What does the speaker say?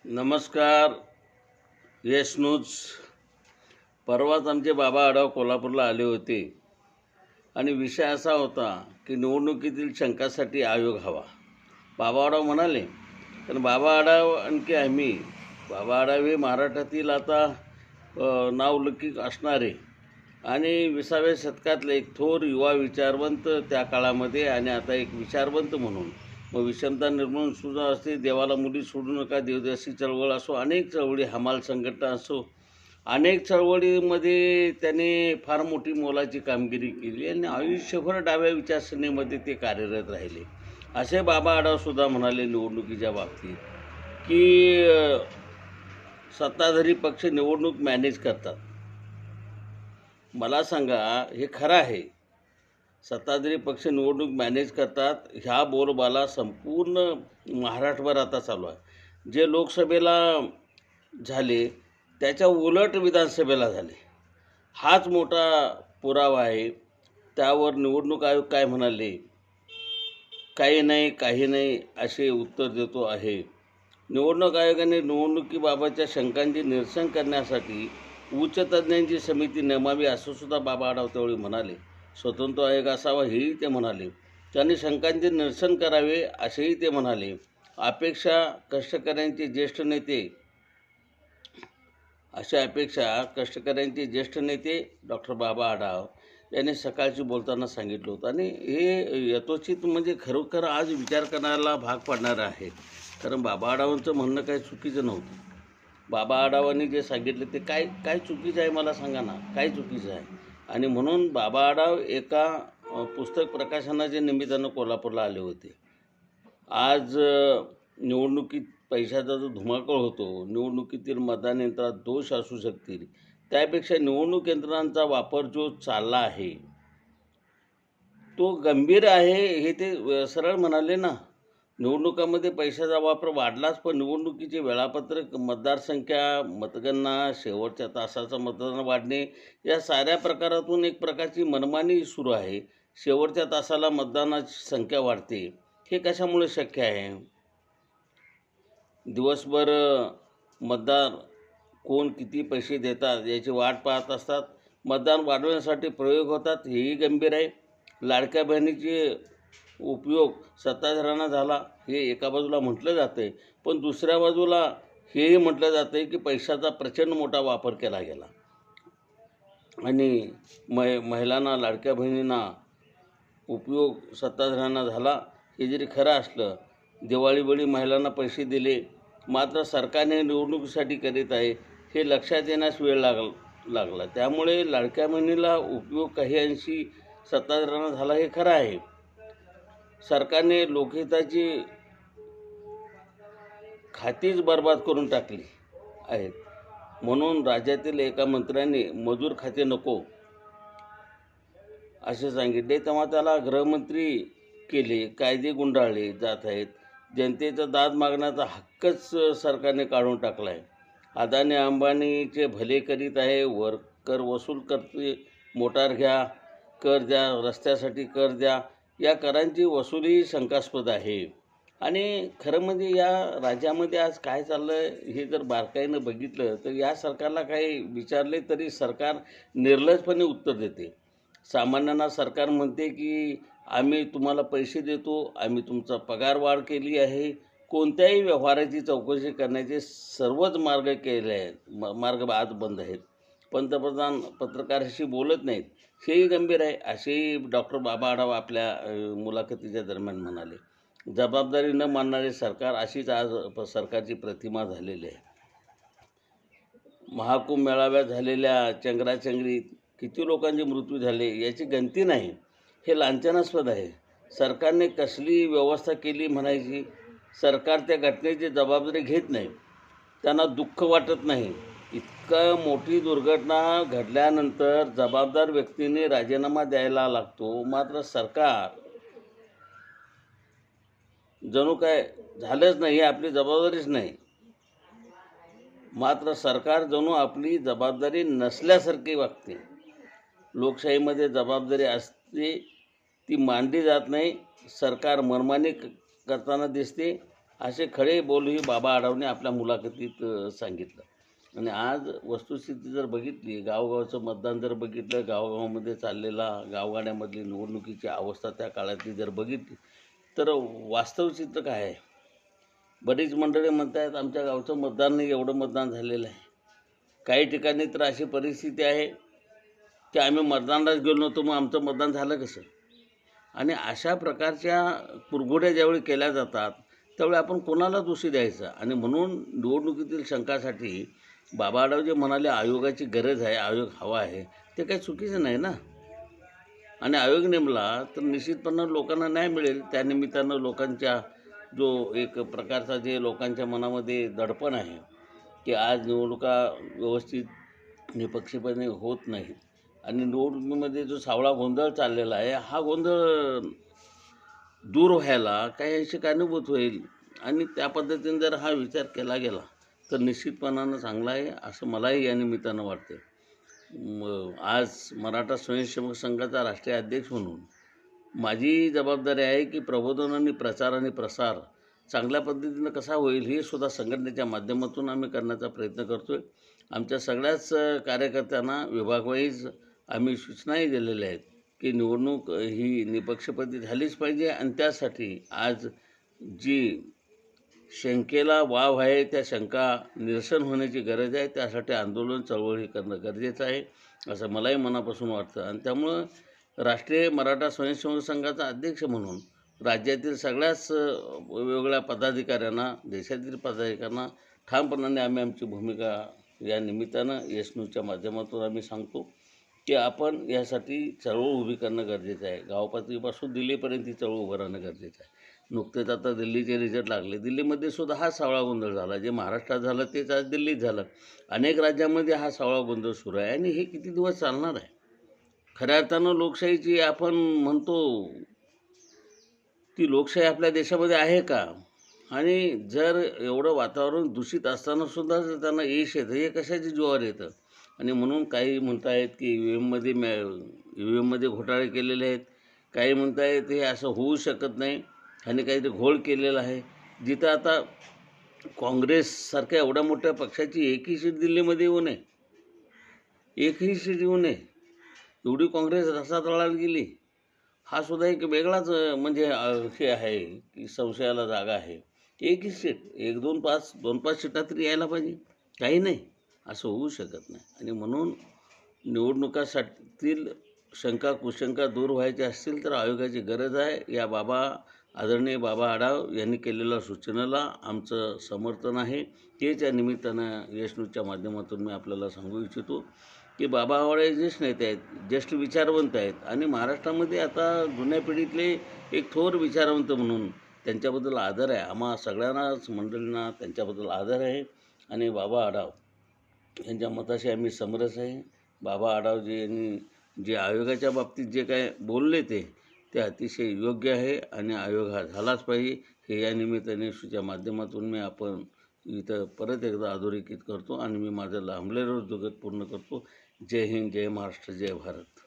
नमस्कार. यश न्यूज. परवाच आमचे बाबा आढाव कोल्हापूरला आले होते आणि विषय असा होता की निवडणुकीतील शंकासाठी आयोग हवा. बाबा आढाव म्हणाले, कारण बाबा आढाव आणखी आम्ही बाबा आढाव हे महाराष्ट्रातील आता नावलौकिक असणारे आणि 20व्या शतकातले एक थोर युवा विचारवंत त्या काळामध्ये, आणि आता एक विचारवंत म्हणून. मग विषमता निर्मूलन सुद्धा असते, देवाला मुली सोडू नका, देवदासी चळवळ असो, अनेक चळवळी, हमाल संघटना असो, अनेक चळवळीमध्ये त्याने फार मोठी मोलाची कामगिरी केली आणि आयुष्यभर डाव्या विचारसरणीमध्ये ते कार्यरत राहिले. असे बाबा आढावसुद्धा म्हणाले निवडणुकीच्या बाबतीत की सत्ताधारी पक्ष निवडणूक मॅनेज करतात. मला सांगा, हे खरं आहे? सत्ताधारी पक्ष निवडणूक मॅनेज करतात ह्या बोलबाला संपूर्ण महाराष्ट्रभर आता चालू आहे. जे लोकसभेला झाले त्याच्या उलट विधानसभेला झाले, हाच मोठा पुरावा आहे. त्यावर निवडणूक आयोग काय म्हणाले? काही नाही असे उत्तर देतो आहे. निवडणूक आयोगाने निवडणुकीबाबतच्या शंकांचे निरसन करण्यासाठी उच्च तज्ज्ञांची समिती नेमावी, असं सुद्धा बाबा आढाव त्यावेळी म्हणाले. स्वतंत्र आयोग असावा हेही ते म्हणाले. त्यांनी शंकांचे निरसन करावे असेही ते म्हणाले. कष्टकऱ्यांचे ज्येष्ठ नेते डॉक्टर बाबा आढाव यांनी सकाळची बोलताना सांगितलं होतं. आणि हे यथोचित म्हणजे खरोखर आज विचार करायला भाग पाडणारं आहे. कारण बाबा आढावांचं म्हणणं काही चुकीचं नव्हतं. बाबा आढावांनी जे सांगितलं ते काय चुकीचं आहे? मला सांगा ना, काय चुकीचं आहे? आणि म्हणून बाबा आढाव एका पुस्तक प्रकाशनाच्या निमित्तानं कोल्हापूरला आले होते. आज निवडणुकीत पैशाचा जो धुमाकूळ होतो, निवडणुकीतील मतदान यंत्रात दोष असू शकतील, त्यापेक्षा निवडणूक यंत्रणांचा वापर जो चालला आहे तो गंभीर आहे, हे ते सरळ म्हणाले ना. निवडणुकामध्ये पैशाचा वापर वाढलाच, पण निवडणुकीचे वेळापत्रक, मतदारसंख्या, मतगणना, शेवटच्या तासाचं मतदान वाढणे, या साऱ्या प्रकारातून एक प्रकारची मनमानी सुरू आहे. शेवटच्या तासाला मतदानाची संख्या वाढते, हे कशामुळे शक्य आहे? दिवसभर मतदार कोण किती पैसे देतात याची वाट पाहत असतात. मतदान वाढवण्यासाठी प्रयोग होतात, हेही गंभीर आहे. लाडक्या बहिणीचे उपयोग सत्ताधाऱ्यांना झाला, हे एका बाजूला म्हटलं जातं आहे, पण दुसऱ्या बाजूला हेही म्हटलं जातं आहे की पैशाचा प्रचंड मोठा वापर केला गेला आणि महिलांना, लाडक्या बहिणींना उपयोग सत्ताधाऱ्यांना झाला. हे जरी खरं असलं, दिवाळीवेळी महिलांना पैसे दिले, मात्र सरकारने निवडणुकीसाठी करीत आहे हे लक्षात येण्यास वेळ लागला. त्यामुळे लाडक्या बहिणीला उपयोग काही अंशी सत्ताधाऱ्यांना झाला, हे खरं आहे. सरकारने लोकहिताची खातीच बर्बाद करून टाकली आहेत. म्हणून राज्यातील एका मंत्र्यांनी मजूर खाते नको असे सांगितले, तेव्हा त्याला गृहमंत्री केले. कायदे गुंडाळले जात आहेत. जनतेचा दाद मागण्याचा हक्कच सरकारने काढून टाकला आहे. अदानी अंबानीचे भले करीत आहे, कर वसूल करते, मोटार घ्या, कर द्या, रस्त्यासाठी कर द्या, या करांची वसुली शंकास्पद आहे. आणि खरं म्हणजे या राज्यामध्ये आज काय चाललं आहे हे जर बारकाईनं बघितलं तर या सरकारला काही विचारले तरी सरकार निर्लज्जपणे उत्तर देते. सामान्यांना सरकार म्हणते की आम्ही तुम्हाला पैसे देतो, आम्ही तुमचा पगार वाढ केली आहे. कोणत्याही व्यवहाराची चौकशी करण्याचे सर्वच मार्ग केले आहेत, मार्ग आज बंद आहेत. पंतप्रधान पत्रकाराशी बोलत नाहीत, हेही गंभीर आहे, असेही डॉक्टर बाबा आढाव आपल्या मुलाखतीच्या दरम्यान म्हणाले. जबाबदारी न मानणारे सरकार, अशीच आज सरकारची प्रतिमा झालेली आहे. महाकुंभ मेळाव्यात झालेल्या चंगराचंगरीत किती लोकांचे मृत्यू झाले याची गणती नाही, हे लांछनास्पद आहे. सरकारने कसली व्यवस्था केली म्हणायची? सरकार त्या घटनेची जबाबदारी घेत नाही, त्यांना दुःख वाटत नाही. इतकं मोठी दुर्घटना घडल्यानंतर जबाबदार व्यक्तीने राजीनामा द्यायला लागतो, मात्र सरकार जणू काय झालंच नाही, ही आपली जबाबदारीच नाही. मात्र सरकार जणू आपली जबाबदारी नसल्यासारखी वागते. लोकशाहीमध्ये जबाबदारी असते, ती मानली जात नाही. सरकार मनमानी करताना दिसते. असे खडे बोलही बाबा आढावने आपल्या मुलाखतीत सांगितलं. आणि आज वस्तुस्थिती जर बघितली, गावगावचं मतदान जर बघितलं, गावगावामध्ये चाललेला गावगाड्यामधली निवडणुकीची अवस्था त्या काळातली जर बघितली, तर वास्तव चित्र काय आहे? बरीच मंडळी म्हणत आहेत आमच्या गावचं मतदान नाही, एवढं मतदान झालेलं आहे. काही ठिकाणी तर अशी परिस्थिती आहे की आम्ही मतदानालाच गेलो नव्हतो, मग आमचं मतदान झालं कसं? आणि अशा प्रकारच्या कुरघोड्या ज्यावेळी केल्या जातात त्यावेळी आपण कोणाला दोषी द्यायचा? आणि म्हणून निवडणुकीतील शंकासाठी बाबा आढाव जे म्हणाले आयोगाची गरज आहे, आयोग हवा आहे, ते काही चुकीचं नाही ना. आणि आयोग नेमला तर निश्चितपणे लोकांना न्याय मिळेल. त्यानिमित्तानं लोकांच्या जो एक प्रकारचा जे लोकांच्या मनामध्ये दडपण आहे की आज निवडणुका व्यवस्थित निपक्षपणे होत नाहीत आणि निवडणुकीमध्ये जो सावळा गोंधळ चाललेला आहे, हा गोंधळ दूर व्हायला काही अंशी कारणीभूत होईल. आणि त्या पद्धतीने जर हा विचार केला गेला तर निश्चितपणानं चांगला आहे असं मलाही या निमित्तानं वाटते. आज मराठा स्वयंसेवक संघाचा राष्ट्रीय अध्यक्ष म्हणून माझी जबाबदारी आहे की प्रबोधन आणि प्रचार आणि प्रसार चांगल्या पद्धतीनं कसा होईल हे सुद्धा संघटनेच्या माध्यमातून आम्ही करण्याचा प्रयत्न करतो आहे. आमच्या सगळ्याच कार्यकर्त्यांना विभागवाईज आम्ही सूचनाही दिलेल्या आहेत की निवडणूक ही निपक्षपाती झालीच पाहिजे. आणि त्यासाठी आज जी शंकेला वाव आहे त्या शंका निरसन होण्याची गरज आहे. त्यासाठी आंदोलन चळवळी करणं गरजेचं आहे असं मलाही मनापासून वाटतं. आणि त्यामुळं राष्ट्रीय मराठा स्वयंसेवक संघाचा अध्यक्ष म्हणून राज्यातील सगळ्याच वेगवेगळ्या पदाधिकाऱ्यांना, देशातील पदाधिकाऱ्यांना ठामपणाने आम्ही आमची भूमिका या निमित्तानं येस न्यूजच्या माध्यमातून आम्ही सांगतो की आपण यासाठी चळवळ उभी करणं गरजेचं आहे. गावपातळीपासून दिल्लीपर्यंत ही चळवळ उभं राहणं गरजेचं आहे. नुकतेच आता दिल्लीचे रिझल्ट लागले. दिल्लीमध्ये सुद्धा हा सावळा गोंधळ झाला. जे महाराष्ट्रात झालं तेच आज दिल्लीत झालं. अनेक राज्यामध्ये हा सावळा गोंधळ सुरू आहे आणि हे किती दिवस चालणार आहे? खऱ्या अर्थानं लोकशाहीची आपण म्हणतो ती लोकशाही आपल्या देशामध्ये आहे का? आणि जर एवढं वातावरण दूषित असतानासुद्धा जर त्यांना यश येतं, हे कशाची जीवावर येतं? आणि म्हणून काही म्हणत आहेत की ईव्हीएममध्ये घोटाळे केलेले आहेत. काही म्हणत आहेत हे असं होऊ शकत नाही आणि काहीतरी घोळ केलेला आहे. जिथं आता काँग्रेससारख्या एवढ्या मोठ्या पक्षाची एकही सीट दिल्लीमध्ये येऊ नये, एकही सीट येऊ नये, एवढी काँग्रेस रसातळाला गेली. हा सुद्धा एक वेगळाच म्हणजे हे आहे की संशयाला जागा आहे. एकही सीट, 2-5 सीटा तरी यायला पाहिजे. काही नाही, असं होऊ शकत नाही. आणि म्हणून निवडणुकासाठील शंका कुशंका दूर व्हायच्या असतील तर आयोगाची गरज आहे. या आदरणीय बाबा आढाव यांनी केलेल्या सूचनेला आमचं समर्थन आहे. तेच या निमित्तानं यश न्यूजच्या माध्यमातून मी आपल्याला सांगू इच्छितो की बाबा आढाव ज्येष्ठ नेते आहेत, ज्येष्ठ विचारवंत आहेत आणि महाराष्ट्रामध्ये आता जुन्या पिढीतले एक थोर विचारवंत म्हणून त्यांच्याबद्दल आदर आहे. आम्हा सगळ्यांनाच मंडळींना त्यांच्याबद्दल आदर आहे. आणि बाबा आढाव यांच्या मताशी आम्ही समरस आहे. बाबा आढावजी यांनी जे आयोगाच्या बाबतीत जे काय बोलले ते अतिशय योग्य आहे आणि आयोग हा झालाच पाहिजे हे या निमित्ताने न्यूजच्या माध्यमातून मी आपण इथं परत एकदा अधोरेखित करतो आणि मी माझं लांबलेलं जगत पूर्ण करतो. जय हिंद, जय महाराष्ट्र, जय भारत.